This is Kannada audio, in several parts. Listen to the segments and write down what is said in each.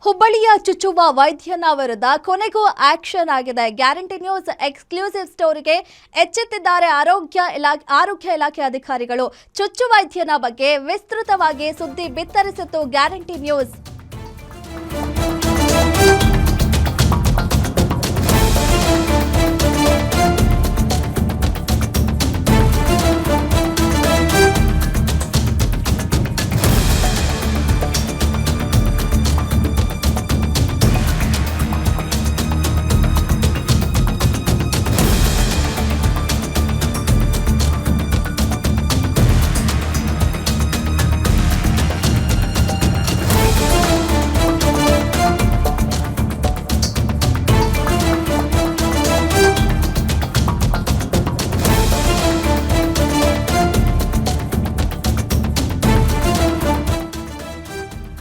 ಹುಬ್ಬಳ್ಳಿಯ ಚುಚ್ಚುವ ವೈದ್ಯನ ವಿರುದ್ಧ ಕೊನೆಗೂ ಆಕ್ಷನ್ ಆಗಿದೆ. ಗ್ಯಾರಂಟಿ ನ್ಯೂಸ್ ಎಕ್ಸ್ಕ್ಲೂಸಿವ್ ಸ್ಟೋರಿಗೆ ಎಚ್ಚೆತ್ತಿದ್ದಾರೆ ಆರೋಗ್ಯ ಇಲಾಖೆ ಅಧಿಕಾರಿಗಳು. ಚುಚ್ಚು ವೈದ್ಯನ ಬಗ್ಗೆ ವಿಸ್ತೃತವಾಗಿ ಸುದ್ದಿ ಬಿತ್ತರಿಸಿತು ಗ್ಯಾರಂಟಿ ನ್ಯೂಸ್.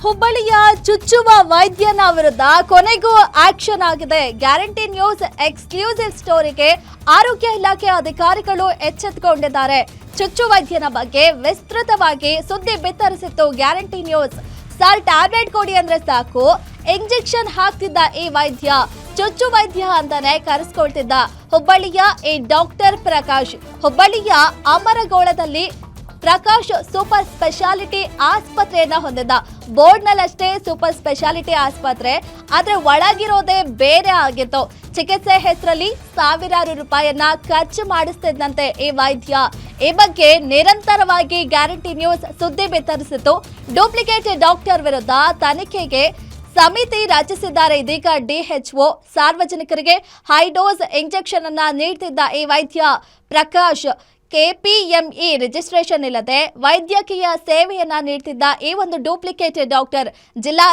ಹುಬ್ಬಳ್ಳಿಯ ಚುಚ್ಚುವ ವೈದ್ಯನ ವಿರುದ್ಧ ಕೊನೆಗೂ ಆಕ್ಷನ್ ಆಗಿದೆ. ಗ್ಯಾರಂಟಿ ನ್ಯೂಸ್ ಎಕ್ಸ್ಕ್ಲೂಸಿವ್ ಸ್ಟೋರಿಗೆ ಆರೋಗ್ಯ ಇಲಾಖೆ ಅಧಿಕಾರಿಗಳು ಎಚ್ಚೆತ್ತುಕೊಂಡಿದ್ದಾರೆ. ಚುಚ್ಚು ವೈದ್ಯನ ಬಗ್ಗೆ ವಿಸ್ತೃತವಾಗಿ ಸುದ್ದಿ ಬಿತ್ತರಿಸಿತ್ತು ಗ್ಯಾರಂಟಿ ನ್ಯೂಸ್. ಸರ್ ಟ್ಯಾಬ್ಲೆಟ್ ಕೊಡಿ ಅಂದ್ರೆ ಸಾಕು ಇಂಜೆಕ್ಷನ್ ಹಾಕ್ತಿದ್ದ ಈ ವೈದ್ಯ ಚುಚ್ಚು ವೈದ್ಯ ಅಂತಾನೆ ಕರೆಸ್ಕೊಳ್ತಿದ್ದ ಹುಬ್ಬಳ್ಳಿಯ ಈ ಡಾಕ್ಟರ್ ಪ್ರಕಾಶ್. ಹುಬ್ಬಳ್ಳಿಯ ಅಮರಗೋಳದಲ್ಲಿ ಪ್ರಕಾಶ್ ಸೂಪರ್ ಸ್ಪೆಷಾಲಿಟಿ ಆಸ್ಪತ್ರೆಯನ್ನ ಹೊಂದಿದ್ದ. ಬೋರ್ಡ್ನಲ್ಲಷ್ಟೇ ಸೂಪರ್ ಸ್ಪೆಷಾಲಿಟಿ ಆಸ್ಪತ್ರೆ, ಆದ್ರೆ ಒಳಗಿರೋದೇ ಬೇರೆ ಆಗಿತ್ತು. ಚಿಕಿತ್ಸೆ ಹೆಸರಲ್ಲಿ ಸಾವಿರಾರು ರೂಪಾಯಿಯನ್ನ ಖರ್ಚು ಮಾಡಿಸ್ತಿದ್ದಂತೆ ಈ ವೈದ್ಯ. ಈ ಬಗ್ಗೆ ನಿರಂತರವಾಗಿ ಗ್ಯಾರಂಟಿ ನ್ಯೂಸ್ ಸುದ್ದಿ ಬಿತ್ತರಿಸಿತ್ತು. ಡೂಪ್ಲಿಕೇಟ್ ಡಾಕ್ಟರ್ ವಿರುದ್ಧ ತನಿಖೆಗೆ ಸಮಿತಿ ರಚಿಸಿದ್ದಾರೆ. ಇದೀಗ ಡಿಎಚ್ಒ ಸಾರ್ವಜನಿಕರಿಗೆ ಹೈ ಡೋಸ್ ಇಂಜೆಕ್ಷನ್ ಅನ್ನ ನೀಡ್ತಿದ್ದ ಈ ವೈದ್ಯ ಪ್ರಕಾಶ್ ಕೆಪಿಎಂಇ ರಿಜಿಸ್ಟ್ರೇಷನ್ ಇಲ್ಲದೆ ವೈದ್ಯಕೀಯ ಸೇವೆಯನ್ನ ನೀಡ್ತಿದ್ದ ಈ ಒಂದು ಡೂಪ್ಲಿಕೇಟ್ ಡಾಕ್ಟರ್ ಜಿಲ್ಲಾ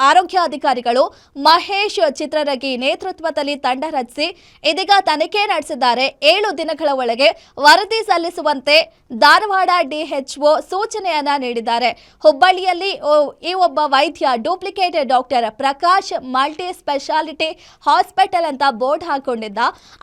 ಆರೋಗ್ಯ ಅಧಿಕಾರಿಗಳು ಮಹೇಶ್ ಚಿತ್ರರಗಿ ನೇತೃತ್ವದಲ್ಲಿ ತಂಡ ರಚಿಸಿ ಇದೀಗ ತನಿಖೆ ನಡೆಸಿದ್ದಾರೆ. 7 ದಿನಗಳ ಒಳಗೆ ವರದಿ ಸಲ್ಲಿಸುವಂತೆ ಧಾರವಾಡ ಡಿಎಚ್ಒ ಸೂಚನೆಯನ್ನ ನೀಡಿದ್ದಾರೆ. ಹುಬ್ಬಳ್ಳಿಯಲ್ಲಿ ಈ ಒಬ್ಬ ವೈದ್ಯ duplicate doctor Prakash multi speciality hospital ಅಂತ ಬೋರ್ಡ್ ಹಾಕೊಂಡಿದ್ದ.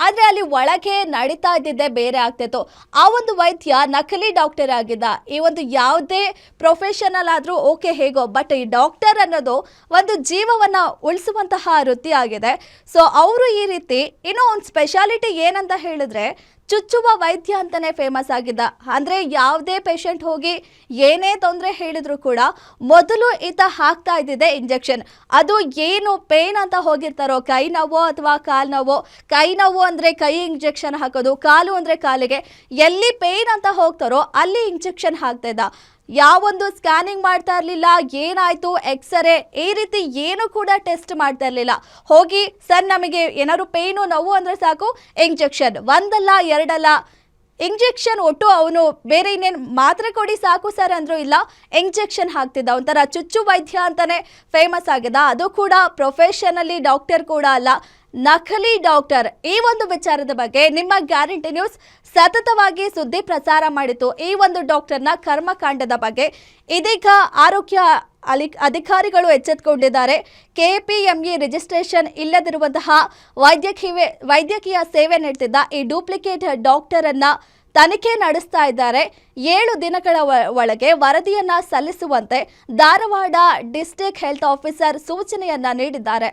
ಆದ್ರೆ ಅಲ್ಲಿ ಒಳಗೆ ನಡೀತಾ ಇದ್ದಿದ್ದೆ ಬೇರೆ ಆಗ್ತಿತ್ತು. ಆ ಒಂದು ವೈದ್ಯ ನಕಲಿ ಡಾಕ್ಟರ್ ಆಗಿದ್ದ. ಈ ಒಂದು ಯಾವುದೇ ಪ್ರೊಫೆಷನಲ್ ಆದ್ರೂ ಓಕೆ ಹೇಗೋ, ಬಟ್ ಈ ಡಾಕ್ಟರ್ ಅನ್ನೋದು ಒಂದು ಜೀವವನ್ನ ಉಳಿಸುವಂತಹ ವೃತ್ತಿ ಆಗಿದೆ. ಸೊ ಅವರು ಈ ರೀತಿ ಇನ್ನೂ ಒಂದು ಸ್ಪೆಷಾಲಿಟಿ ಏನಂತ ಹೇಳಿದ್ರೆ ಚುಚ್ಚುವ ವೈದ್ಯ ಅಂತಾನೆ ಫೇಮಸ್ ಆಗಿದ್ದ. ಅಂದ್ರೆ ಯಾವುದೇ ಪೇಷಂಟ್ ಹೋಗಿ ಏನೇ ತೊಂದರೆ ಹೇಳಿದ್ರು ಕೂಡ ಮೊದಲು ಈತ ಹಾಕ್ತಾ ಇದ್ದಿದೆ ಇಂಜೆಕ್ಷನ್. ಅದು ಏನು ಪೇನ್ ಅಂತ ಹೋಗಿರ್ತಾರೋ, ಕೈ ನೋವು ಅಥವಾ ಕಾಲು ನೋವು, ಕೈ ನೋವು ಅಂದ್ರೆ ಕೈ ಇಂಜೆಕ್ಷನ್ ಹಾಕೋದು, ಕಾಲು ಅಂದ್ರೆ ಕಾಲಿಗೆ, ಎಲ್ಲಿ ಪೇನ್ ಅಂತ ಹೋಗ್ತಾರೋ ಅಲ್ಲಿ ಇಂಜೆಕ್ಷನ್ ಹಾಕ್ತಾ ಇದ್ದ. ಯಾವೊಂದು ಸ್ಕ್ಯಾನಿಂಗ್ ಮಾಡ್ತಾ ಇರಲಿಲ್ಲ, ಏನಾಯ್ತು ಎಕ್ಸ್ರೇ ಈ ರೀತಿ ಏನು ಕೂಡ ಟೆಸ್ಟ್ ಮಾಡ್ತಾ ಇರಲಿಲ್ಲ. ಹೋಗಿ ಸರ್ ನಮಗೆ ಏನಾದ್ರು ಪೇನು ನೋವು ಅಂದ್ರೆ ಸಾಕು ಇಂಜೆಕ್ಷನ್, ಒಂದಲ್ಲ ಎರಡಲ್ಲ ಇಂಜೆಕ್ಷನ್, ಒಟ್ಟು ಅವನು ಬೇರೆ ಇನ್ನೇನು ಮಾತ್ರೆ ಕೊಡಿ ಸಾಕು ಸರ್ ಅಂದ್ರು ಇಲ್ಲ, ಇಂಜೆಕ್ಷನ್ ಹಾಕ್ತಿದ್ದ. ಒಂಥರ ಚುಚ್ಚು ವೈದ್ಯ ಅಂತಾನೆ ಫೇಮಸ್ ಆಗಿದ್ದ. ಅದು ಕೂಡ ಪ್ರೊಫೆಷನಲಿ ಡಾಕ್ಟರ್ ಕೂಡ ಅಲ್ಲ, ನಕಲಿ ಡಾಕ್ಟರ್. ಈ ಒಂದು ವಿಚಾರದ ಬಗ್ಗೆ ನಿಮ್ಮ ಗ್ಯಾರಂಟಿ ನ್ಯೂಸ್ ಸತತವಾಗಿ ಸುದ್ದಿ ಪ್ರಸಾರ ಮಾಡಿತು. ಈ ಒಂದು ಡಾಕ್ಟರ್ನ ಕರ್ಮಕಾಂಡದ ಬಗ್ಗೆ ಇದೀಗ ಆರೋಗ್ಯ ಅಧಿಕಾರಿಗಳು ಎಚ್ಚೆತ್ತುಕೊಂಡಿದ್ದಾರೆ. ಕೆಪಿಎಂಇ ರಿಜಿಸ್ಟ್ರೇಷನ್ ಇಲ್ಲದಿರುವಂತಹ ವೈದ್ಯಕೀಯ ಸೇವೆ ನೀಡ್ತಿದ್ದ ಈ ಡೂಪ್ಲಿಕೇಟ್ ಡಾಕ್ಟರ್ ಅನ್ನ ತನಿಖೆ ನಡೆಸ್ತಾ ಇದ್ದಾರೆ. 7 ದಿನಗಳ ಒಳಗೆ ವರದಿಯನ್ನ ಸಲ್ಲಿಸುವಂತೆ ಧಾರವಾಡ ಡಿಸ್ಟ್ರಿಕ್ಟ್ ಹೆಲ್ತ್ ಆಫೀಸರ್ ಸೂಚನೆಯನ್ನ ನೀಡಿದ್ದಾರೆ.